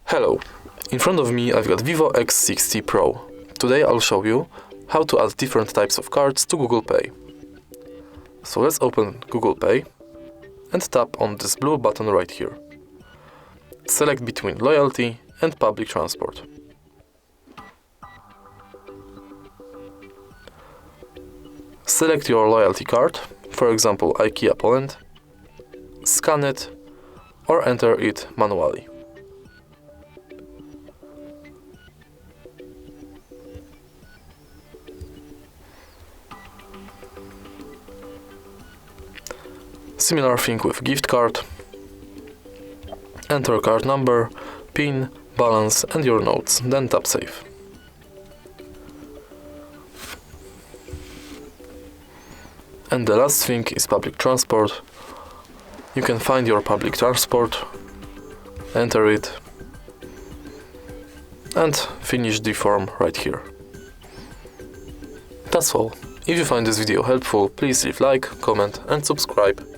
Hello, in front of me I've got VIVO X60 Pro. Today I'll show you how to add different types of cards to Google Pay. So let's open Google Pay and tap on this blue button right here. Select between loyalty and public transport. Select your loyalty card, for example IKEA Poland, scan it or enter it manually. Similar thing with gift card. Enter card number, PIN, balance and your notes, then tap save. And the last thing is public transport. You can find your public transport, enter it and finish the form right here. That's all. If you find this video helpful, please leave like, comment and subscribe.